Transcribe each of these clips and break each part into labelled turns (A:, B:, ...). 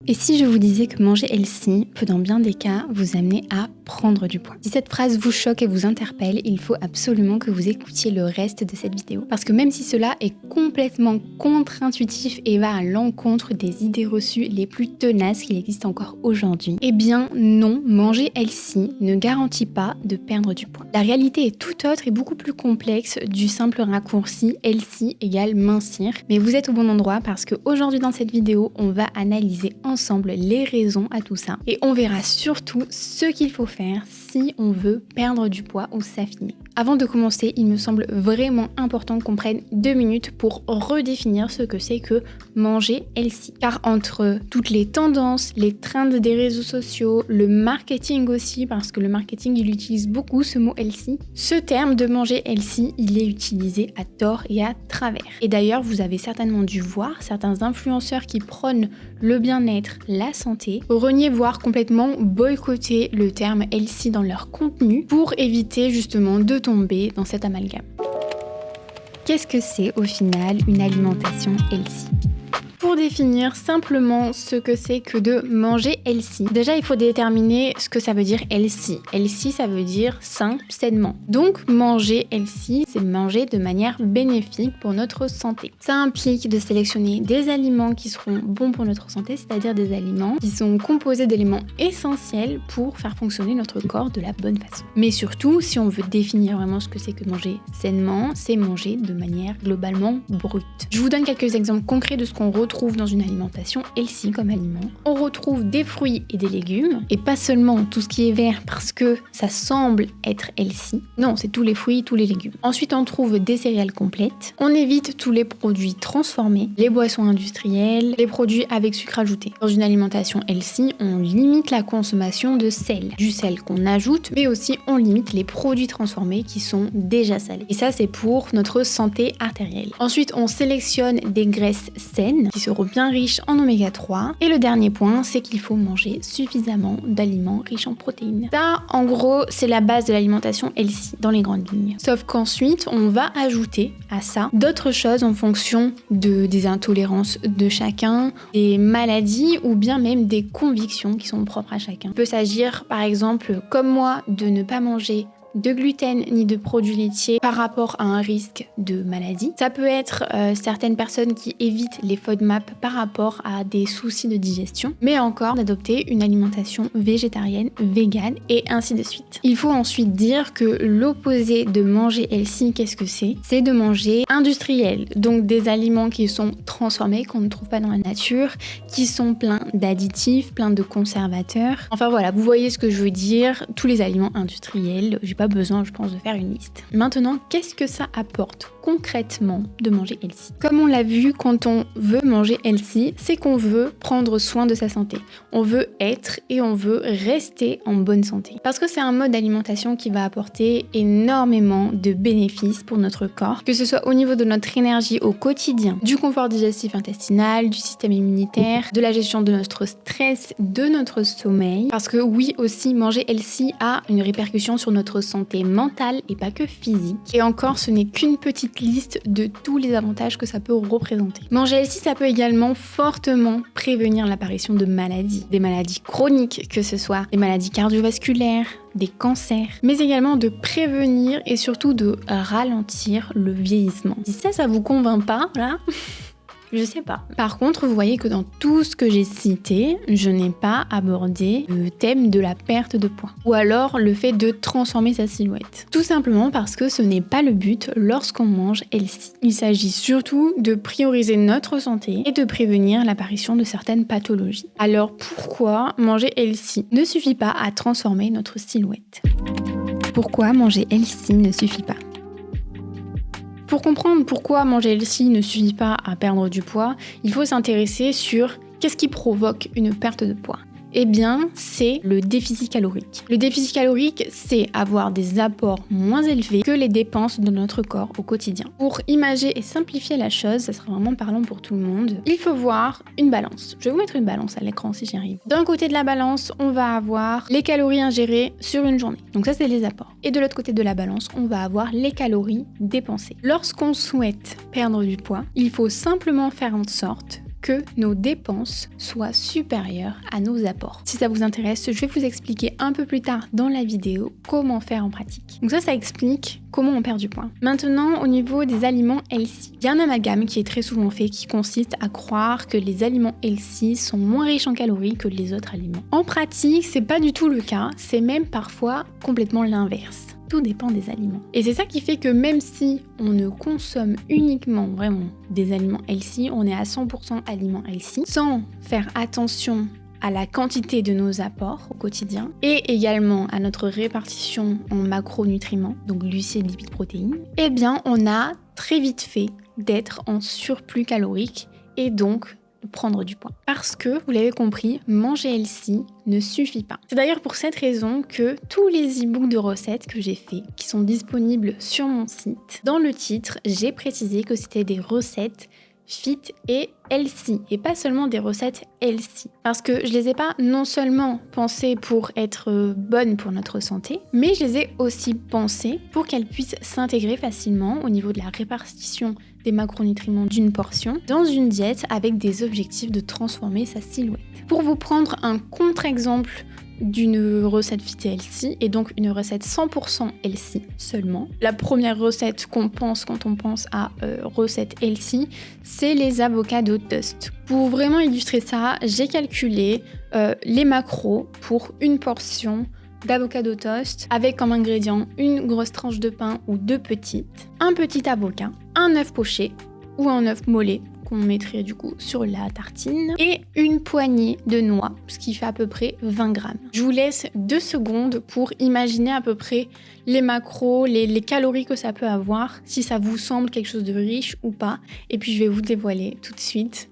A: Et si je vous disais que manger healthy peut dans bien des cas vous amener à prendre du poids? Si cette phrase vous choque et vous interpelle, il faut absolument que vous écoutiez le reste de cette vidéo. Parce que même si cela est complètement contre-intuitif et va à l'encontre des idées reçues les plus tenaces qu'il existe encore aujourd'hui, eh bien non, manger healthy ne garantit pas de perdre du poids. La réalité est tout autre et beaucoup plus complexe du simple raccourci healthy égale mincir. Mais vous êtes au bon endroit parce qu'aujourd'hui dans cette vidéo, on va analyser ensemble les raisons à tout ça et on verra surtout ce qu'il faut faire si on veut perdre du poids ou s'affiner. Avant de commencer, il me semble vraiment important qu'on prenne 2 minutes pour redéfinir ce que c'est que manger healthy. Car entre toutes les tendances, les trends des réseaux sociaux, le marketing aussi, parce que le marketing il utilise beaucoup ce mot healthy, ce terme de manger healthy, il est utilisé à tort et à travers. Et d'ailleurs, vous avez certainement dû voir certains influenceurs qui prônent le bien-être, la santé, renier voire complètement boycotter le terme healthy dans leur contenu pour éviter justement de tomber dans cet amalgame. Qu'est-ce que c'est au final une alimentation healthy ? Pour définir simplement ce que c'est que de manger healthy, déjà il faut déterminer ce que ça veut dire healthy. Healthy, ça veut dire sain, sainement. Donc manger healthy, c'est manger de manière bénéfique pour notre santé. Ça implique de sélectionner des aliments qui seront bons pour notre santé, c'est-à-dire des aliments qui sont composés d'éléments essentiels pour faire fonctionner notre corps de la bonne façon. Mais surtout, si on veut définir vraiment ce que c'est que manger sainement, c'est manger de manière globalement brute. Je vous donne quelques exemples concrets de ce qu'on retrouve dans une alimentation healthy comme aliment. On retrouve des fruits et des légumes, et pas seulement tout ce qui est vert parce que ça semble être healthy. Non, c'est tous les fruits, tous les légumes. Ensuite, on trouve des céréales complètes. On évite tous les produits transformés, les boissons industrielles, les produits avec sucre ajouté. Dans une alimentation healthy, on limite la consommation de sel, du sel qu'on ajoute, mais aussi on limite les produits transformés qui sont déjà salés. Et ça, c'est pour notre santé artérielle. Ensuite, on sélectionne des graisses saines qui seront bien riches en oméga 3. Et le dernier point, c'est qu'il faut manger suffisamment d'aliments riches en protéines. Ça, en gros, c'est la base de l'alimentation healthy dans les grandes lignes. Sauf qu'ensuite, on va ajouter à ça d'autres choses en fonction des intolérances de chacun, des maladies ou bien même des convictions qui sont propres à chacun. Il peut s'agir, par exemple, comme moi, de ne pas manger de gluten ni de produits laitiers par rapport à un risque de maladie. Ça peut être certaines personnes qui évitent les FODMAP par rapport à des soucis de digestion, mais encore d'adopter une alimentation végétarienne, végane et ainsi de suite. Il faut ensuite dire que l'opposé de manger healthy, qu'est-ce que c'est ? C'est de manger industriel, donc des aliments qui sont transformés, qu'on ne trouve pas dans la nature, qui sont pleins d'additifs, pleins de conservateurs. Enfin voilà, vous voyez ce que je veux dire, tous les aliments industriels, j'ai pas besoin, je pense, de faire une liste. Maintenant, qu'est-ce que ça apporte concrètement de manger healthy ? Comme on l'a vu, quand on veut manger healthy, c'est qu'on veut prendre soin de sa santé. On veut être et on veut rester en bonne santé. Parce que c'est un mode d'alimentation qui va apporter énormément de bénéfices pour notre corps, que ce soit au niveau de notre énergie au quotidien, du confort digestif intestinal, du système immunitaire, de la gestion de notre stress, de notre sommeil. Parce que oui, aussi, manger healthy a une répercussion sur notre santé mentale et pas que physique. Et encore, ce n'est qu'une petite liste de tous les avantages que ça peut représenter. Manger healthy, ça peut également fortement prévenir l'apparition de maladies. Des maladies chroniques, que ce soit des maladies cardiovasculaires, des cancers, mais également de prévenir et surtout de ralentir le vieillissement. Si ça vous convainc pas, là... Je sais pas. Par contre, vous voyez que dans tout ce que j'ai cité, je n'ai pas abordé le thème de la perte de poids. Ou alors le fait de transformer sa silhouette. Tout simplement parce que ce n'est pas le but lorsqu'on mange healthy. Il s'agit surtout de prioriser notre santé et de prévenir l'apparition de certaines pathologies. Alors pourquoi manger healthy ne suffit pas à transformer notre silhouette ? Pourquoi manger healthy ne suffit pas ? Pour comprendre pourquoi manger healthy ne suffit pas à perdre du poids, il faut s'intéresser sur qu'est-ce qui provoque une perte de poids. Eh bien, c'est le déficit calorique. Le déficit calorique, c'est avoir des apports moins élevés que les dépenses de notre corps au quotidien. Pour imager et simplifier la chose, ça sera vraiment parlant pour tout le monde, il faut voir une balance. Je vais vous mettre une balance à l'écran si j'y arrive. D'un côté de la balance, on va avoir les calories ingérées sur une journée. Donc ça, c'est les apports. Et de l'autre côté de la balance, on va avoir les calories dépensées. Lorsqu'on souhaite perdre du poids, il faut simplement faire en sorte que nos dépenses soient supérieures à nos apports. Si ça vous intéresse, je vais vous expliquer un peu plus tard dans la vidéo comment faire en pratique. Donc ça explique comment on perd du poids. Maintenant, au niveau des aliments healthy, il y a un amalgame qui est très souvent fait qui consiste à croire que les aliments healthy sont moins riches en calories que les autres aliments. En pratique, c'est pas du tout le cas, c'est même parfois complètement l'inverse. Tout dépend des aliments. Et c'est ça qui fait que même si on ne consomme uniquement vraiment des aliments healthy, on est à 100% aliments healthy, sans faire attention à la quantité de nos apports au quotidien et également à notre répartition en macronutriments, donc glucides, lipides, protéines, eh bien on a très vite fait d'être en surplus calorique et donc prendre du poids. Parce que, vous l'avez compris, manger healthy ne suffit pas. C'est d'ailleurs pour cette raison que tous les e-books de recettes que j'ai faits, qui sont disponibles sur mon site, dans le titre, j'ai précisé que c'était des recettes fit et healthy, et pas seulement des recettes healthy. Parce que je les ai pas non seulement pensées pour être bonnes pour notre santé, mais je les ai aussi pensées pour qu'elles puissent s'intégrer facilement au niveau de la répartition des macronutriments d'une portion dans une diète avec des objectifs de transformer sa silhouette. Pour vous prendre un contre-exemple d'une recette fit et healthy et donc une recette 100% healthy seulement. La première recette qu'on pense quand on pense à recette healthy, c'est les avocado toast. Pour vraiment illustrer ça, j'ai calculé les macros pour une portion d'avocado toast avec comme ingrédient une grosse tranche de pain ou deux petites, un petit avocat, un œuf poché ou un œuf mollet qu'on mettrait du coup sur la tartine et une poignée de noix, ce qui fait à peu près 20 grammes. Je vous laisse 2 secondes pour imaginer à peu près les macros, les calories que ça peut avoir, si ça vous semble quelque chose de riche ou pas. Et puis je vais vous dévoiler tout de suite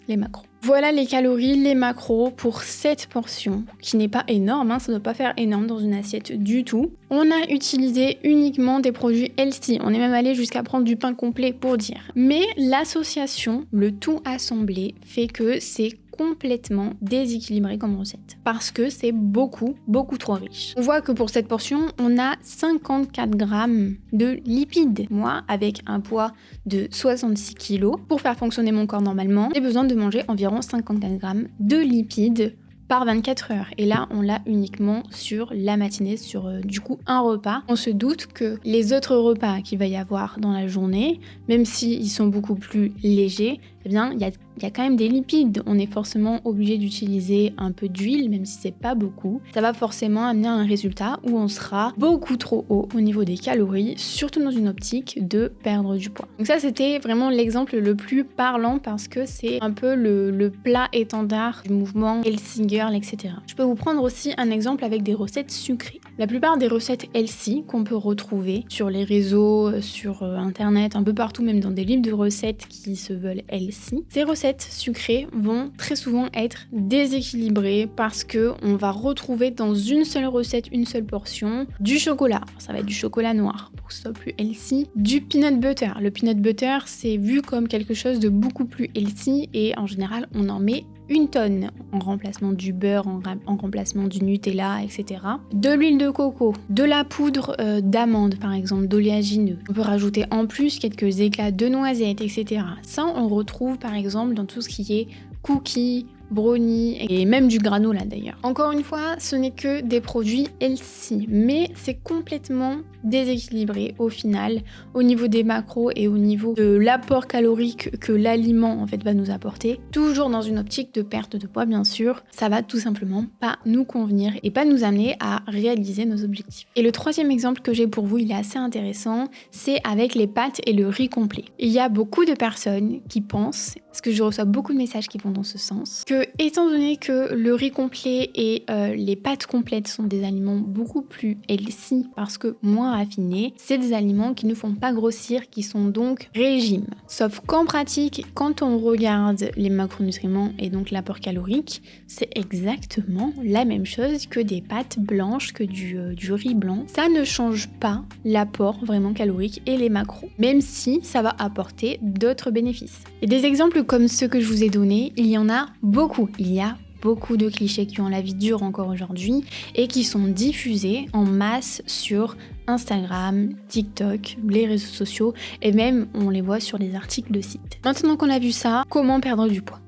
A: les macros. Voilà les calories, les macros pour cette portion, qui n'est pas énorme, ça ne doit pas faire énorme dans une assiette du tout. On a utilisé uniquement des produits healthy, on est même allé jusqu'à prendre du pain complet pour dire. Mais l'association, le tout assemblé, fait que c'est complètement déséquilibré comme recette parce que c'est beaucoup trop riche. On voit que pour cette portion, on a 54 grammes de lipides. Moi, avec un poids de 66 kg, pour faire fonctionner mon corps normalement, j'ai besoin de manger environ 54 grammes de lipides par 24 heures. Et là, on l'a uniquement sur la matinée, sur du coup un repas. On se doute que les autres repas qu'il va y avoir dans la journée, même s'ils sont beaucoup plus légers, eh bien, il y a quand même des lipides. On est forcément obligé d'utiliser un peu d'huile, même si c'est pas beaucoup. Ça va forcément amener à un résultat où on sera beaucoup trop haut au niveau des calories, surtout dans une optique de perdre du poids. Donc ça, c'était vraiment l'exemple le plus parlant parce que c'est un peu le plat étendard du mouvement healthy girl, etc. Je peux vous prendre aussi un exemple avec des recettes sucrées. La plupart des recettes healthy qu'on peut retrouver sur les réseaux, sur internet, un peu partout, même dans des livres de recettes qui se veulent healthy, ces recettes sucrées vont très souvent être déséquilibrées parce que on va retrouver dans une seule recette, une seule portion, du chocolat. Ça va être du chocolat noir pour que ce soit plus healthy, du peanut butter. Le peanut butter, c'est vu comme quelque chose de beaucoup plus healthy et en général, on en met 1 tonne en remplacement du beurre, en remplacement du Nutella, etc. De l'huile de coco, de la poudre d'amande par exemple, d'oléagineux. On peut rajouter en plus quelques éclats de noisettes, etc. Ça, on retrouve par exemple dans tout ce qui est cookies, brownie et même du granola d'ailleurs. Encore une fois, ce n'est que des produits healthy, mais c'est complètement déséquilibré au final, au niveau des macros et au niveau de l'apport calorique que l'aliment en fait va nous apporter. Toujours dans une optique de perte de poids bien sûr, ça va tout simplement pas nous convenir et pas nous amener à réaliser nos objectifs. Et le troisième exemple que j'ai pour vous, il est assez intéressant, c'est avec les pâtes et le riz complet. Il y a beaucoup de personnes qui pensent, parce que je reçois beaucoup de messages qui vont dans ce sens, que étant donné que le riz complet et les pâtes complètes sont des aliments beaucoup plus healthy parce que moins raffinés, c'est des aliments qui ne font pas grossir, qui sont donc régimes. Sauf qu'en pratique, quand on regarde les macronutriments et donc l'apport calorique, c'est exactement la même chose que des pâtes blanches, que du riz blanc. Ça ne change pas l'apport vraiment calorique et les macros, même si ça va apporter d'autres bénéfices. Et des exemples comme ceux que je vous ai donnés, il y en a beaucoup. Il y a beaucoup de clichés qui ont la vie dure encore aujourd'hui et qui sont diffusés en masse sur Instagram, TikTok, les réseaux sociaux et même on les voit sur les articles de sites. Maintenant qu'on a vu ça, comment perdre du poids ?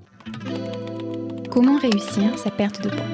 A: Comment réussir sa perte de poids ?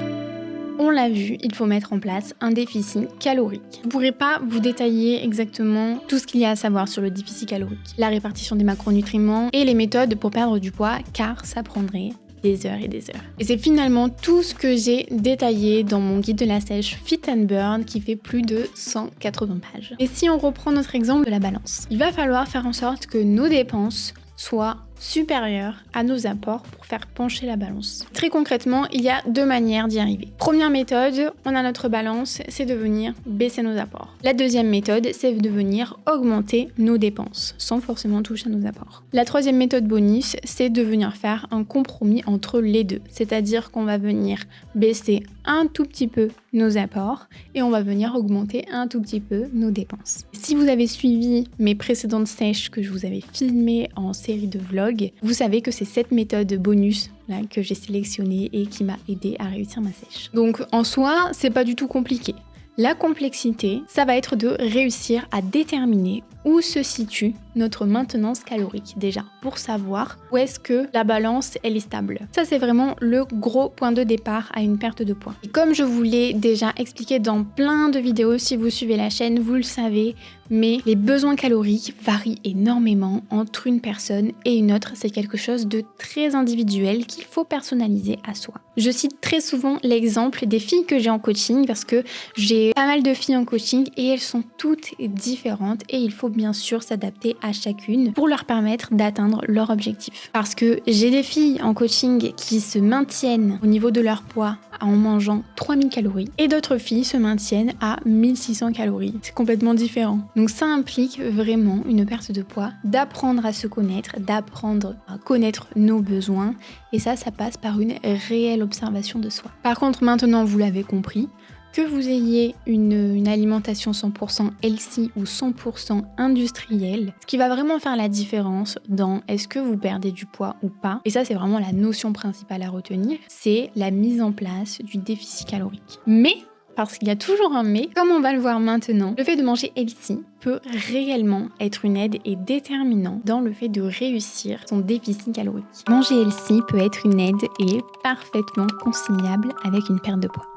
A: On l'a vu, il faut mettre en place un déficit calorique. Je ne pourrai pas vous détailler exactement tout ce qu'il y a à savoir sur le déficit calorique, la répartition des macronutriments et les méthodes pour perdre du poids, car ça prendrait des heures et des heures. Et c'est finalement tout ce que j'ai détaillé dans mon guide de la sèche Fit and Burn qui fait plus de 180 pages. Et si on reprend notre exemple de la balance, il va falloir faire en sorte que nos dépenses soient supérieures à nos apports pour faire pencher la balance. Très concrètement, il y a 2 manières d'y arriver. Première méthode, on a notre balance, c'est de venir baisser nos apports. La deuxième méthode, c'est de venir augmenter nos dépenses, sans forcément toucher à nos apports. La troisième méthode bonus, c'est de venir faire un compromis entre les deux. C'est-à-dire qu'on va venir baisser un tout petit peu nos apports et on va venir augmenter un tout petit peu nos dépenses. Si vous avez suivi mes précédentes sèches que je vous avais filmées en série de vlogs, vous savez que c'est cette méthode bonus là que j'ai sélectionnée et qui m'a aidé à réussir ma sèche. Donc en soi, c'est pas du tout compliqué. La complexité, ça va être de réussir à déterminer où se situe notre maintenance calorique déjà, pour savoir où est-ce que la balance elle est stable. Ça c'est vraiment le gros point de départ à une perte de poids. Et comme je vous l'ai déjà expliqué dans plein de vidéos, si vous suivez la chaîne, vous le savez, mais les besoins caloriques varient énormément entre une personne et une autre. C'est quelque chose de très individuel qu'il faut personnaliser à soi. Je cite très souvent l'exemple des filles que j'ai en coaching parce que j'ai pas mal de filles en coaching et elles sont toutes différentes et il faut bien sûr s'adapter à chacune pour leur permettre d'atteindre leur objectif. Parce que j'ai des filles en coaching qui se maintiennent au niveau de leur poids en mangeant 3000 calories et d'autres filles se maintiennent à 1600 calories. C'est complètement différent. Donc ça implique vraiment une perte de poids, d'apprendre à se connaître, d'apprendre à connaître nos besoins et ça passe par une réelle observation de soi. Par contre, maintenant vous l'avez compris, que vous ayez une alimentation 100% healthy ou 100% industrielle, ce qui va vraiment faire la différence dans est-ce que vous perdez du poids ou pas, et ça c'est vraiment la notion principale à retenir, c'est la mise en place du déficit calorique. Mais, parce qu'il y a toujours un mais, comme on va le voir maintenant, le fait de manger healthy peut réellement être une aide et déterminant dans le fait de réussir son déficit calorique. Manger healthy peut être une aide et parfaitement conciliable avec une perte de poids.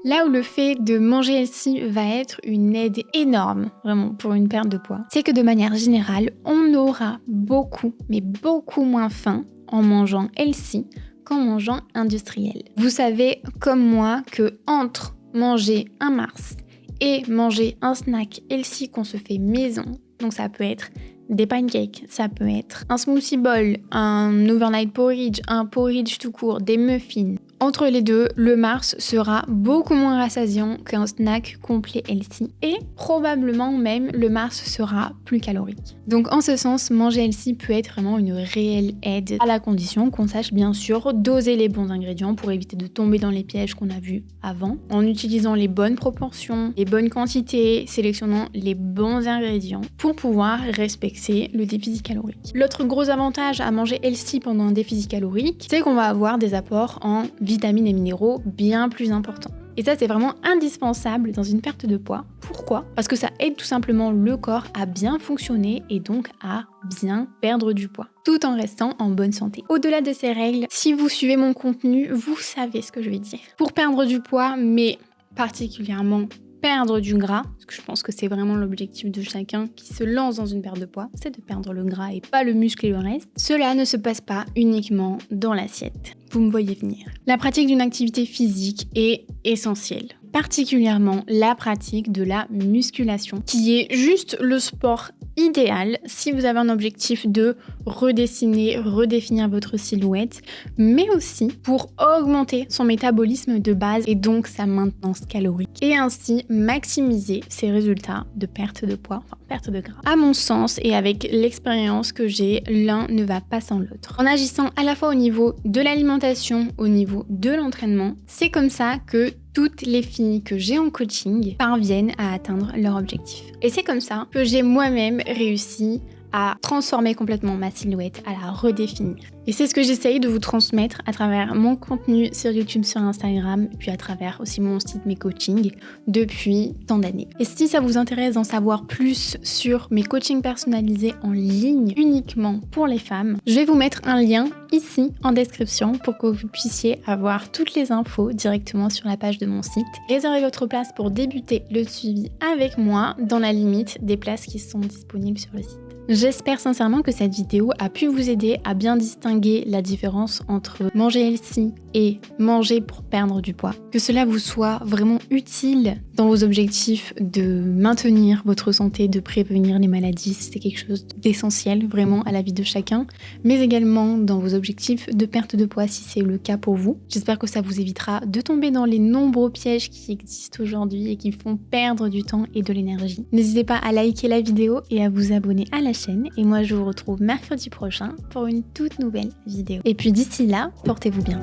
A: Là où le fait de manger healthy va être une aide énorme, vraiment, pour une perte de poids, c'est que de manière générale, on aura beaucoup, mais beaucoup moins faim en mangeant healthy qu'en mangeant industriel. Vous savez, comme moi, que entre manger un Mars et manger un snack healthy qu'on se fait maison, donc ça peut être des pancakes, ça peut être un smoothie bowl, un overnight porridge, un porridge tout court, des muffins. Entre les deux, le Mars sera beaucoup moins rassasiant qu'un snack complet healthy et probablement même le Mars sera plus calorique. Donc en ce sens, manger healthy peut être vraiment une réelle aide à la condition qu'on sache bien sûr doser les bons ingrédients pour éviter de tomber dans les pièges qu'on a vus avant, en utilisant les bonnes proportions, les bonnes quantités, sélectionnant les bons ingrédients pour pouvoir respecter le déficit calorique. L'autre gros avantage à manger healthy pendant un déficit calorique, c'est qu'on va avoir des apports en vitamines et minéraux bien plus importants. Et ça, c'est vraiment indispensable dans une perte de poids. Pourquoi ? Parce que ça aide tout simplement le corps à bien fonctionner et donc à bien perdre du poids, tout en restant en bonne santé. Au-delà de ces règles, si vous suivez mon contenu, vous savez ce que je vais dire. Pour perdre du poids, mais particulièrement perdre du gras, parce que je pense que c'est vraiment l'objectif de chacun qui se lance dans une perte de poids, c'est de perdre le gras et pas le muscle et le reste. Cela ne se passe pas uniquement dans l'assiette. Vous me voyez venir. La pratique d'une activité physique est essentielle. Particulièrement la pratique de la musculation, qui est juste le sport idéal si vous avez un objectif de redéfinir votre silhouette, mais aussi pour augmenter son métabolisme de base et donc sa maintenance calorique, et ainsi maximiser ses résultats de perte de poids, enfin perte de gras. À mon sens et avec l'expérience que j'ai, l'un ne va pas sans l'autre. En agissant à la fois au niveau de l'alimentation, au niveau de l'entraînement, c'est comme ça que toutes les filles que j'ai en coaching parviennent à atteindre leur objectif. Et c'est comme ça que j'ai moi-même réussi à transformer complètement ma silhouette, à la redéfinir. Et c'est ce que j'essaye de vous transmettre à travers mon contenu sur YouTube, sur Instagram, puis à travers aussi mon site, mes coachings, depuis tant d'années. Et si ça vous intéresse d'en savoir plus sur mes coachings personnalisés en ligne uniquement pour les femmes, je vais vous mettre un lien ici en description pour que vous puissiez avoir toutes les infos directement sur la page de mon site. Réservez votre place pour débuter le suivi avec moi dans la limite des places qui sont disponibles sur le site. J'espère sincèrement que cette vidéo a pu vous aider à bien distinguer la différence entre manger healthy et manger pour perdre du poids. Que cela vous soit vraiment utile dans vos objectifs de maintenir votre santé, de prévenir les maladies, c'est quelque chose d'essentiel vraiment à la vie de chacun, mais également dans vos objectifs de perte de poids si c'est le cas pour vous. J'espère que ça vous évitera de tomber dans les nombreux pièges qui existent aujourd'hui et qui font perdre du temps et de l'énergie. N'hésitez pas à liker la vidéo et à vous abonner à la chaîne, et moi je vous retrouve mercredi prochain pour une toute nouvelle vidéo. Et puis d'ici là, portez-vous bien.